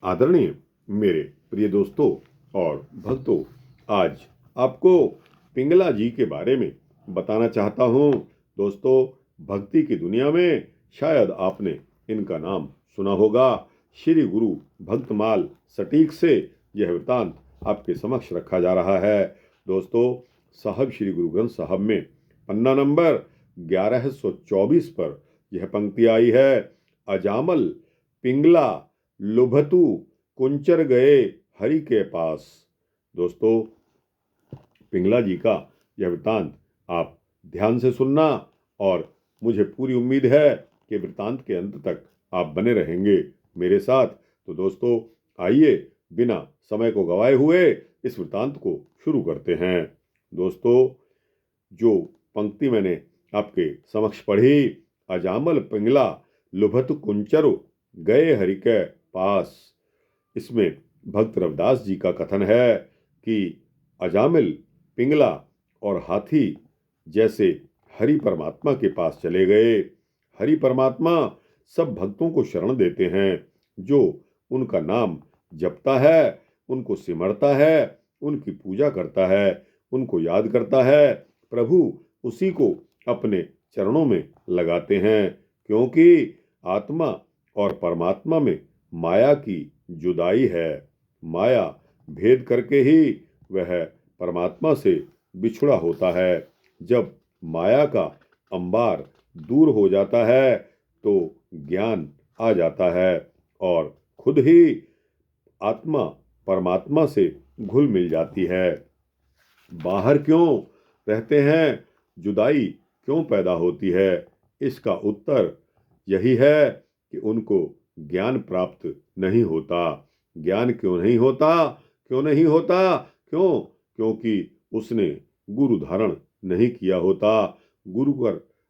आदरणीय मेरे प्रिय दोस्तों और भक्तों, आज आपको पिंगला जी के बारे में बताना चाहता हूँ। दोस्तों, भक्ति की दुनिया में शायद आपने इनका नाम सुना होगा। श्री गुरु भक्तमाल सटीक से यह वृतांत आपके समक्ष रखा जा रहा है। दोस्तों, साहब श्री गुरु ग्रंथ साहब में पन्ना नंबर 1124 पर यह पंक्ति आई है। अजामल पिंगला लुभतु कुंचर गए हरि के पास। दोस्तों, पिंगला जी का यह वृतांत आप ध्यान से सुनना और मुझे पूरी उम्मीद है कि वृतांत के अंत तक आप बने रहेंगे मेरे साथ। तो दोस्तों, आइए बिना समय को गवाए हुए इस वृतांत को शुरू करते हैं। दोस्तों, जो पंक्ति मैंने आपके समक्ष पढ़ी, अजामल पिंगला लुभत कुंचरु गए हरि के पास, इसमें भक्त रविदास जी का कथन है कि अजामिल पिंगला और हाथी जैसे हरि परमात्मा के पास चले गए। हरि परमात्मा सब भक्तों को शरण देते हैं। जो उनका नाम जपता है, उनको सिमरता है, उनकी पूजा करता है, उनको याद करता है, प्रभु उसी को अपने चरणों में लगाते हैं। क्योंकि आत्मा और परमात्मा में माया की जुदाई है। माया भेद करके ही वह परमात्मा से बिछुड़ा होता है। जब माया का अंबार दूर हो जाता है तो ज्ञान आ जाता है और खुद ही आत्मा परमात्मा से घुल मिल जाती है। बाहर क्यों रहते हैं, जुदाई क्यों पैदा होती है? इसका उत्तर यही है कि उनको ज्ञान प्राप्त नहीं होता। ज्ञान क्यों नहीं होता? क्यों नहीं होता? क्यों? क्योंकि उसने गुरु धारण नहीं किया होता।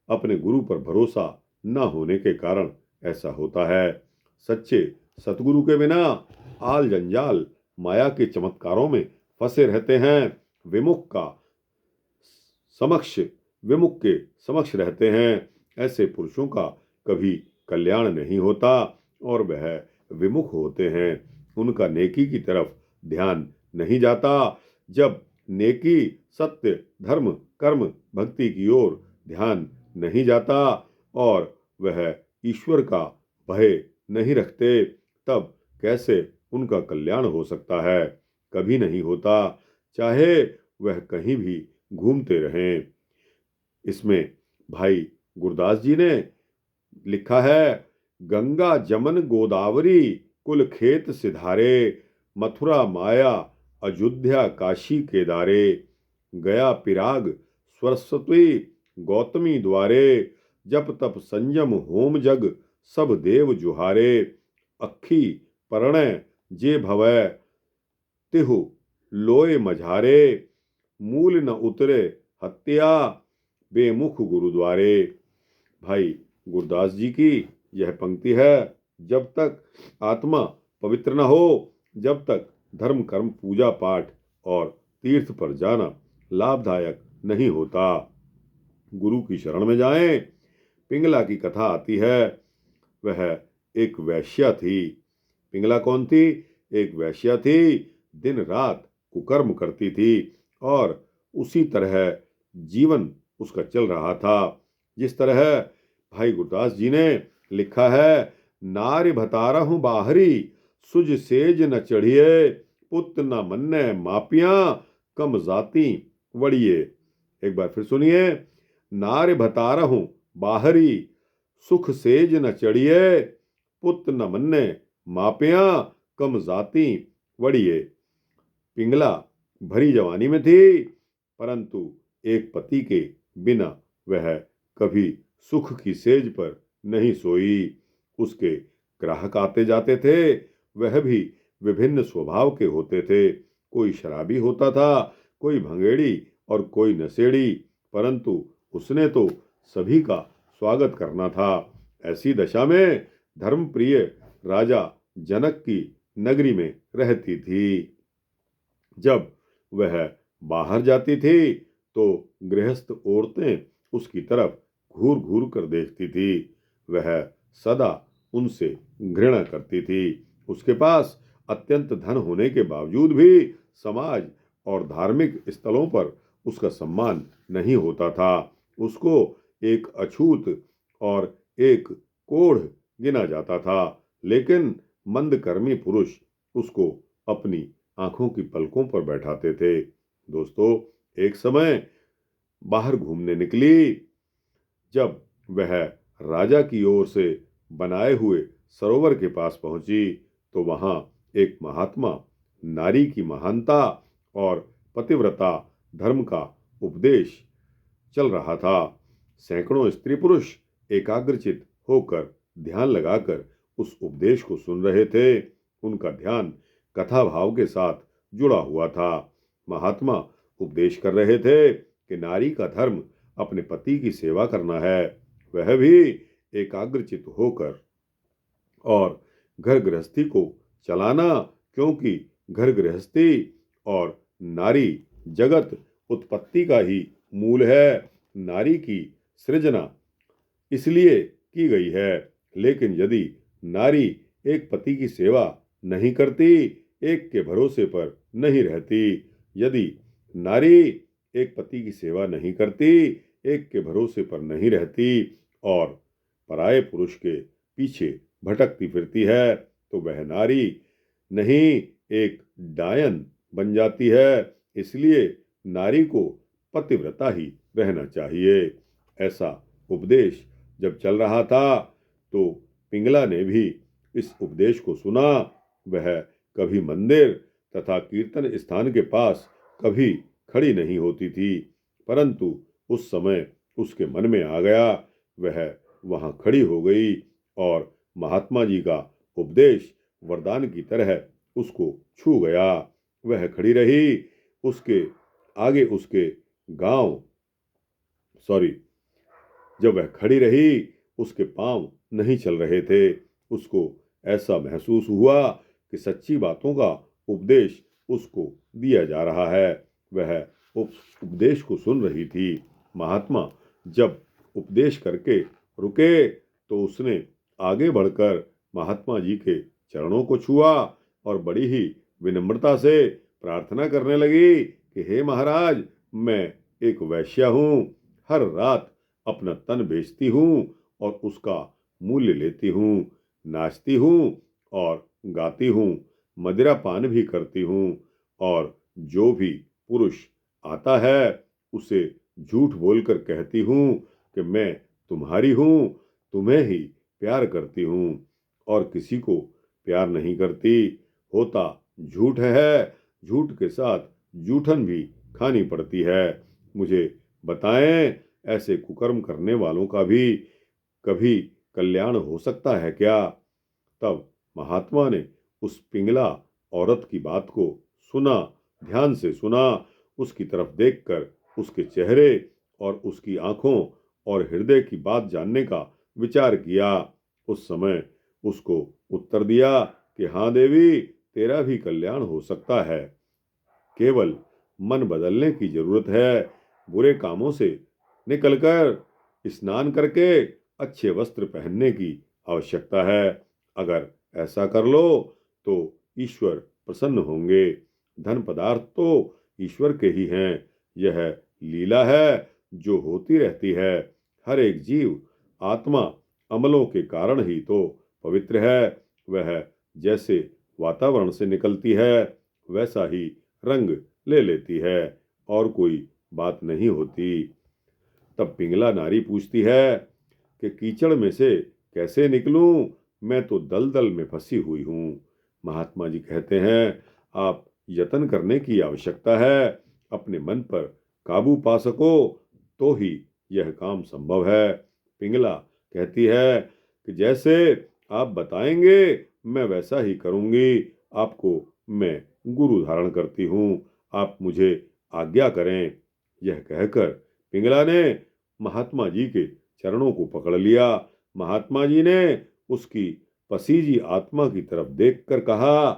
अपने गुरु पर भरोसा न होने के कारण ऐसा होता है। सच्चे सतगुरु के बिना आल जंजाल माया के चमत्कारों में फंसे रहते हैं। विमुख के समक्ष रहते हैं। ऐसे पुरुषों का कभी कल्याण नहीं होता और वह विमुख होते हैं। उनका नेकी की तरफ ध्यान नहीं जाता। जब नेकी, सत्य, धर्म, कर्म, भक्ति की ओर ध्यान नहीं जाता और वह ईश्वर का भय नहीं रखते, तब कैसे उनका कल्याण हो सकता है? कभी नहीं होता, चाहे वह कहीं भी घूमते रहें। इसमें भाई गुरदास जी ने लिखा है, गंगा जमन गोदावरी कुल खेत सिधारे, मथुरा माया अयोध्या काशी केदारे, गया पिराग सरस्वती गौतमी द्वारे, जप तप संयम होम जग सब देव जुहारे, अखी प्रणय जे भवै तिहु लोय मझारे, मूल न उतरे हत्या बेमुख गुरुद्वारे। भाई गुरदास जी की यह पंक्ति है, जब तक आत्मा पवित्र न हो, जब तक धर्म कर्म पूजा पाठ और तीर्थ पर जाना लाभदायक नहीं होता। गुरु की शरण में जाएं। पिंगला की कथा आती है। वह एक वैश्या थी। पिंगला कौन थी? एक वैश्या थी। दिन रात कुकर्म करती थी और उसी तरह जीवन उसका चल रहा था। जिस तरह भाई गुरदास जी ने लिखा है, नारि भतारहु बाहरी सुज सेज न चढ़िए, पुत न मन्ने मापियां कम जाति वड़िए। एक बार फिर सुनिए, नारि भतारहु बाहरी सुख सेज न चढ़िए, पुत न मन्ने मापियां कम जाति वड़िए। पिंगला भरी जवानी में थी, परंतु एक पति के बिना वह कभी सुख की सेज पर नहीं सोई। उसके ग्राहक आते जाते थे, वह भी विभिन्न स्वभाव के होते थे। कोई शराबी होता था, कोई भंगेड़ी और कोई नशेड़ी, परंतु उसने तो सभी का स्वागत करना था। ऐसी दशा में धर्मप्रिय राजा जनक की नगरी में रहती थी। जब वह बाहर जाती थी तो गृहस्थ औरतें उसकी तरफ घूर घूर कर देखती थी। वह सदा उनसे घृणा करती थी। उसके पास अत्यंत धन होने के बावजूद भी समाज और धार्मिक स्थलों पर उसका सम्मान नहीं होता था। उसको एक अछूत और एक कोढ़ गिना जाता था, लेकिन मंदकर्मी पुरुष उसको अपनी आंखों की पलकों पर बैठाते थे। दोस्तों, एक समय बाहर घूमने निकली। जब वह राजा की ओर से बनाए हुए सरोवर के पास पहुंची तो वहां एक महात्मा नारी की महानता और पतिव्रता धर्म का उपदेश चल रहा था। सैकड़ों स्त्री पुरुष एकाग्रचित होकर ध्यान लगाकर उस उपदेश को सुन रहे थे। उनका ध्यान कथा भाव के साथ जुड़ा हुआ था। महात्मा उपदेश कर रहे थे कि नारी का धर्म अपने पति की सेवा करना है, वह भी एकाग्रचित होकर, और घर गृहस्थी को चलाना, क्योंकि घर गृहस्थी और नारी जगत उत्पत्ति का ही मूल है। नारी की सृजना इसलिए की गई है, लेकिन यदि नारी एक पति की सेवा नहीं करती, एक के भरोसे पर नहीं रहती, यदि नारी एक पति की सेवा नहीं करती, एक के भरोसे पर नहीं रहती और पराये पुरुष के पीछे भटकती फिरती है, तो वह नारी नहीं एक डायन बन जाती है। इसलिए नारी को पतिव्रता ही रहना चाहिए। ऐसा उपदेश जब चल रहा था तो पिंगला ने भी इस उपदेश को सुना। वह कभी मंदिर तथा कीर्तन स्थान के पास कभी खड़ी नहीं होती थी, परंतु उस समय उसके मन में आ गया, वह वहां खड़ी हो गई और महात्मा जी का उपदेश वरदान की तरह उसको छू गया। वह खड़ी रही। उसके आगे उसके गांव जब वह खड़ी रही, उसके पांव नहीं चल रहे थे। उसको ऐसा महसूस हुआ कि सच्ची बातों का उपदेश उसको दिया जा रहा है। वह उस उपदेश को सुन रही थी। महात्मा जब उपदेश करके रुके तो उसने आगे बढ़कर महात्मा जी के चरणों को छुआ और बड़ी ही विनम्रता से प्रार्थना करने लगी कि हे महाराज, मैं एक वैश्या हूँ, हर रात अपना तन बेचती हूँ और उसका मूल्य लेती हूँ, नाचती हूँ और गाती हूँ, मदिरा पान भी करती हूँ, और जो भी पुरुष आता है उसे झूठ बोलकर कहती हूँ कि मैं तुम्हारी हूँ, तुम्हें ही प्यार करती हूँ, और किसी को प्यार नहीं करती। होता झूठ है, झूठ के साथ जूठन भी खानी पड़ती है। मुझे बताएं, ऐसे कुकर्म करने वालों का भी कभी कल्याण हो सकता है क्या? तब महात्मा ने उस पिंगला औरत की बात को सुना, ध्यान से सुना, उसकी तरफ देखकर उसके चेहरे और उसकी आंखों और हृदय की बात जानने का विचार किया। उस समय उसको उत्तर दिया कि हाँ देवी, तेरा भी कल्याण हो सकता है, केवल मन बदलने की जरूरत है। बुरे कामों से निकलकर स्नान करके अच्छे वस्त्र पहनने की आवश्यकता है। अगर ऐसा कर लो तो ईश्वर प्रसन्न होंगे। धन पदार्थ तो ईश्वर के ही हैं। यह लीला है जो होती रहती है। हर एक जीव आत्मा अमलों के कारण ही तो पवित्र है। वह जैसे वातावरण से निकलती है वैसा ही रंग ले लेती है, और कोई बात नहीं होती। तब पिंगला नारी पूछती है कि कीचड़ में से कैसे निकलूं, मैं तो दलदल में फंसी हुई हूँ। महात्मा जी कहते हैं, आप यत्न करने की आवश्यकता है। अपने मन पर काबू पा सको तो ही यह काम संभव है। पिंगला कहती है कि जैसे आप बताएंगे मैं वैसा ही करूंगी। आपको मैं गुरु धारण करती हूँ, आप मुझे आज्ञा करें। यह कहकर पिंगला ने महात्मा जी के चरणों को पकड़ लिया। महात्मा जी ने उसकी पसीजी आत्मा की तरफ देखकर कहा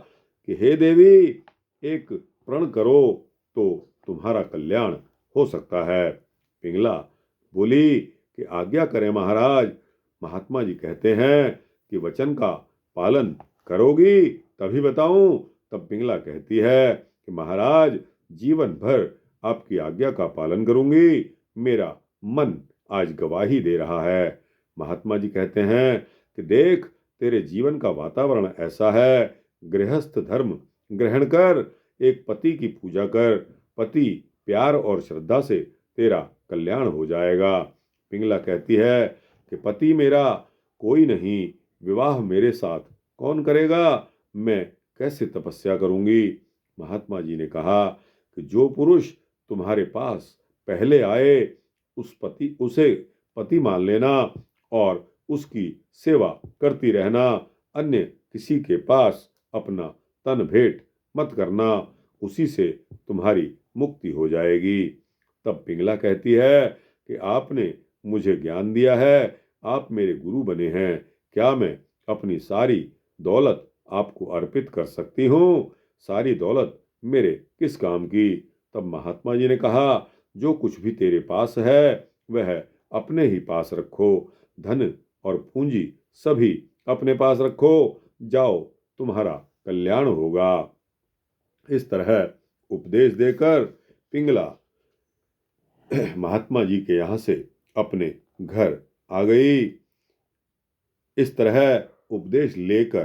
कि हे देवी, एक प्रण करो तो तुम्हारा कल्याण हो सकता है। पिंगला बोली कि आज्ञा करें महाराज। महात्मा जी कहते हैं कि वचन का पालन करोगी तभी बताऊं। तब पिंगला कहती है कि महाराज, जीवन भर आपकी आज्ञा का पालन करूंगी, मेरा मन आज गवाही दे रहा है। महात्मा जी कहते हैं कि देख, तेरे जीवन का वातावरण ऐसा है, गृहस्थ धर्म ग्रहण कर, एक पति की पूजा कर, पति प्यार और श्रद्धा से तेरा कल्याण हो जाएगा। पिंगला कहती है कि पति मेरा कोई नहीं, विवाह मेरे साथ कौन करेगा, मैं कैसे तपस्या करूंगी। महात्मा जी ने कहा कि जो पुरुष तुम्हारे पास पहले आए उसे पति मान लेना और उसकी सेवा करती रहना, अन्य किसी के पास अपना तन भेंट मत करना, उसी से तुम्हारी मुक्ति हो जाएगी। तब पिंगला कहती है कि आपने मुझे ज्ञान दिया है, आप मेरे गुरु बने हैं, क्या मैं अपनी सारी दौलत आपको अर्पित कर सकती हूँ? सारी दौलत मेरे किस काम की? तब महात्मा जी ने कहा, जो कुछ भी तेरे पास है वह अपने ही पास रखो, धन और पूंजी सभी अपने पास रखो, जाओ तुम्हारा कल्याण होगा। इस तरह उपदेश देकर पिंगला महात्मा जी के यहाँ से अपने घर आ गई। इस तरह उपदेश लेकर,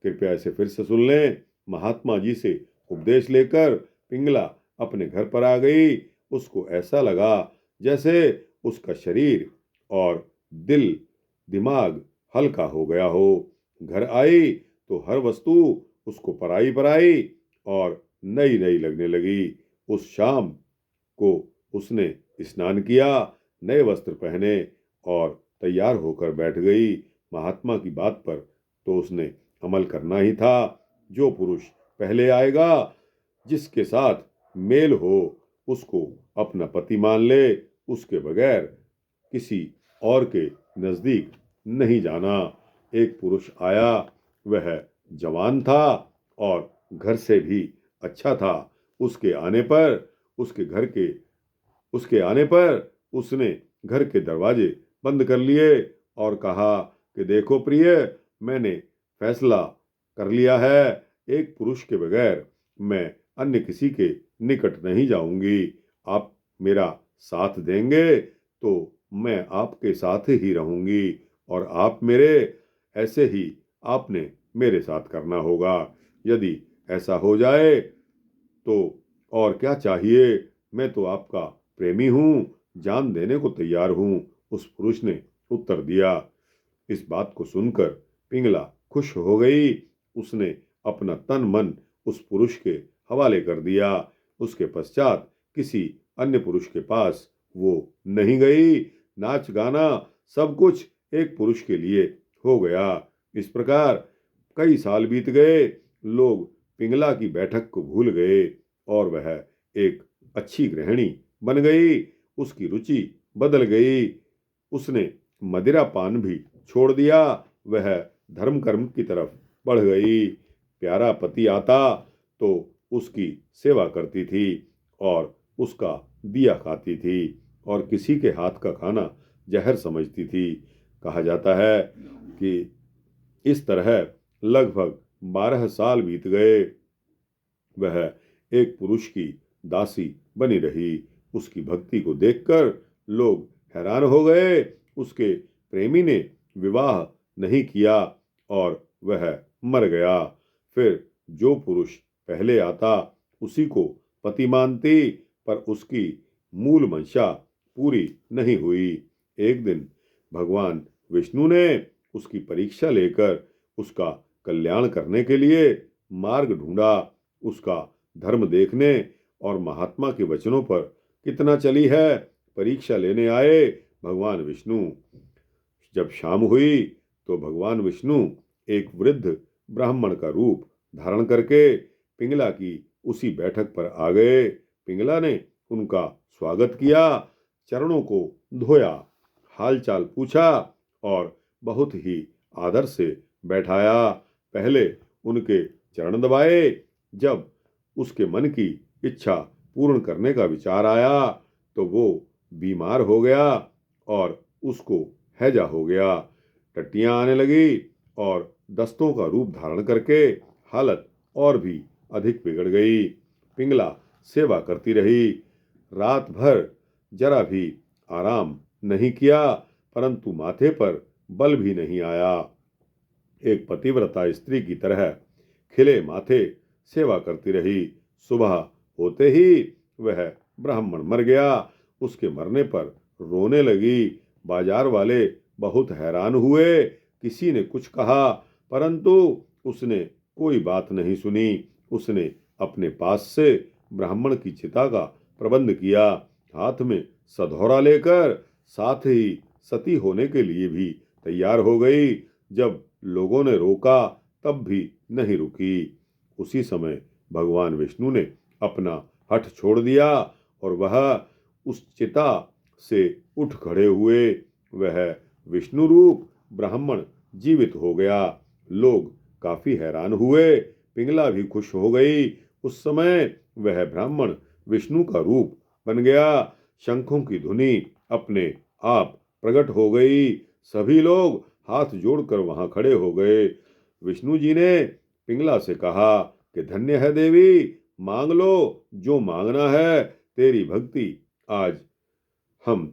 कृपया इसे फिर से सुन लें, महात्मा जी से उपदेश लेकर पिंगला अपने घर पर आ गई। उसको ऐसा लगा जैसे उसका शरीर और दिल दिमाग हल्का हो गया हो। घर आई तो हर वस्तु उसको पराई पराई और नई नई लगने लगी। उस शाम को उसने स्नान किया, नए वस्त्र पहने और तैयार होकर बैठ गई। महात्मा की बात पर तो उसने अमल करना ही था। जो पुरुष पहले आएगा, जिसके साथ मेल हो, उसको अपना पति मान ले, उसके बगैर किसी और के नजदीक नहीं जाना। एक पुरुष आया, वह जवान था और घर से भी अच्छा था। उसके आने पर उसने घर के दरवाजे बंद कर लिए और कहा कि देखो प्रिय, मैंने फैसला कर लिया है, एक पुरुष के बगैर मैं अन्य किसी के निकट नहीं जाऊंगी। आप मेरा साथ देंगे तो मैं आपके साथ ही रहूंगी और आप मेरे, ऐसे ही आपने मेरे साथ करना होगा। यदि ऐसा हो जाए तो और क्या चाहिए, मैं तो आपका प्रेमी हूँ, जान देने को तैयार हूँ। उस पुरुष ने उत्तर दिया। इस बात को सुनकर पिंगला खुश हो गई। उसने अपना तन मन उस पुरुष के हवाले कर दिया। उसके पश्चात किसी अन्य पुरुष के पास वो नहीं गई। नाच गाना सब कुछ एक पुरुष के लिए हो गया। इस प्रकार कई साल बीत गए। लोग पिंगला की बैठक को भूल गए और वह एक अच्छी गृहिणी बन गई। उसकी रुचि बदल गई। उसने मदिरा पान भी छोड़ दिया। वह धर्म कर्म की तरफ बढ़ गई। प्यारा पति आता तो उसकी सेवा करती थी और उसका दिया खाती थी और किसी के हाथ का खाना जहर समझती थी। कहा जाता है कि इस तरह लगभग 12 साल बीत गए। वह एक पुरुष की दासी बनी रही। उसकी भक्ति को देखकर लोग हैरान हो गए। उसके प्रेमी ने विवाह नहीं किया और वह मर गया। फिर जो पुरुष पहले आता उसी को पति मानती, पर उसकी मूल मंशा पूरी नहीं हुई। एक दिन भगवान विष्णु ने उसकी परीक्षा लेकर उसका कल्याण करने के लिए मार्ग ढूंढा। उसका धर्म देखने और महात्मा के वचनों पर कितना चली है, परीक्षा लेने आए भगवान विष्णु। जब शाम हुई तो भगवान विष्णु एक वृद्ध ब्राह्मण का रूप धारण करके पिंगला की उसी बैठक पर आ गए। पिंगला ने उनका स्वागत किया, चरणों को धोया, हालचाल पूछा और बहुत ही आदर से बैठाया। पहले उनके चरण दबाए। जब उसके मन की इच्छा पूर्ण करने का विचार आया तो वो बीमार हो गया और उसको हैजा हो गया। टट्टियां आने लगी और दस्तों का रूप धारण करके हालत और भी अधिक बिगड़ गई। पिंगला सेवा करती रही, रात भर जरा भी आराम नहीं किया, परंतु माथे पर बल भी नहीं आया। एक पतिव्रता स्त्री की तरह खिले माथे सेवा करती रही। सुबह होते ही वह ब्राह्मण मर गया। उसके मरने पर रोने लगी। बाजार वाले बहुत हैरान हुए। किसी ने कुछ कहा, परंतु उसने कोई बात नहीं सुनी। उसने अपने पास से ब्राह्मण की चिता का प्रबंध किया, हाथ में सधौरा लेकर, साथ ही सती होने के लिए भी तैयार हो गई। जब लोगों ने रोका तब भी नहीं रुकी। उसी समय भगवान विष्णु ने अपना हठ छोड़ दिया और वह उस चिता से उठ खड़े हुए। वह विष्णु रूप ब्राह्मण जीवित हो गया। लोग काफी हैरान हुए। पिंगला भी खुश हो गई। उस समय वह ब्राह्मण विष्णु का रूप बन गया। शंखों की धुनी अपने आप प्रकट हो गई। सभी लोग हाथ जोड़कर वहां खड़े हो गए। विष्णु जी ने पिंगला से कहा कि धन्य है देवी, मांग लो जो मांगना है। तेरी भक्ति आज हम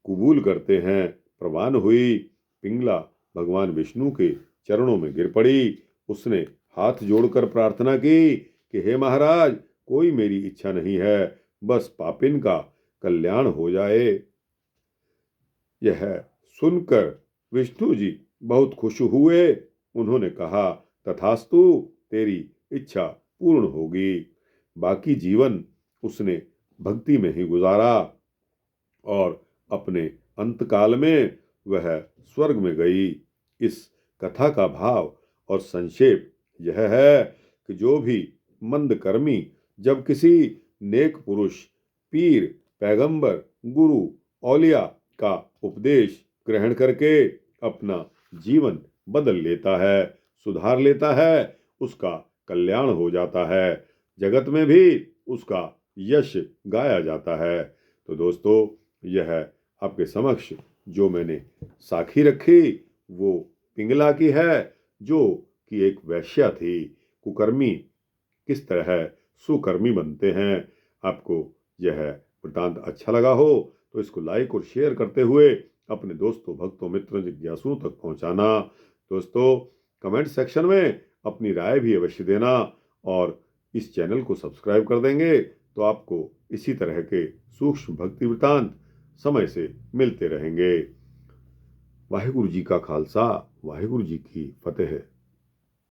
कबूल करते हैं। प्रवान हुई। पिंगला भगवान विष्णु के चरणों में गिर पड़ी। उसने हाथ जोड़कर प्रार्थना की कि हे महाराज, कोई मेरी इच्छा नहीं है, बस पापिन का कल्याण हो जाए। यह सुनकर विष्णु जी बहुत खुश हुए। उन्होंने कहा, तथास्तु, तेरी इच्छा पूर्ण होगी। बाकी जीवन उसने भक्ति में ही गुजारा और अपने अंतकाल में वह स्वर्ग में गई। इस कथा का भाव और संक्षेप यह है कि जो भी मंदकर्मी जब किसी नेक पुरुष, पीर, पैगंबर, गुरु, औलिया का उपदेश ग्रहण करके अपना जीवन बदल लेता है, सुधार लेता है, उसका कल्याण हो जाता है, जगत में भी उसका यश गाया जाता है। तो दोस्तों, यह आपके समक्ष जो मैंने साखी रखी वो पिंगला की है, जो कि एक वैश्या थी। कुकर्मी किस तरह सुकर्मी बनते हैं। आपको यह वृतांत अच्छा लगा हो तो इसको लाइक और शेयर करते हुए अपने दोस्तों, भक्तों, मित्रों, जिज्ञासुओं तक पहुंचाना। दोस्तों, कमेंट सेक्शन में अपनी राय भी अवश्य देना और इस चैनल को सब्सक्राइब कर देंगे तो आपको इसी तरह के सूक्ष्म भक्ति वृतांत समय से मिलते रहेंगे। वाहिगुरु जी का खालसा, वाहिगुरु जी की फतेह।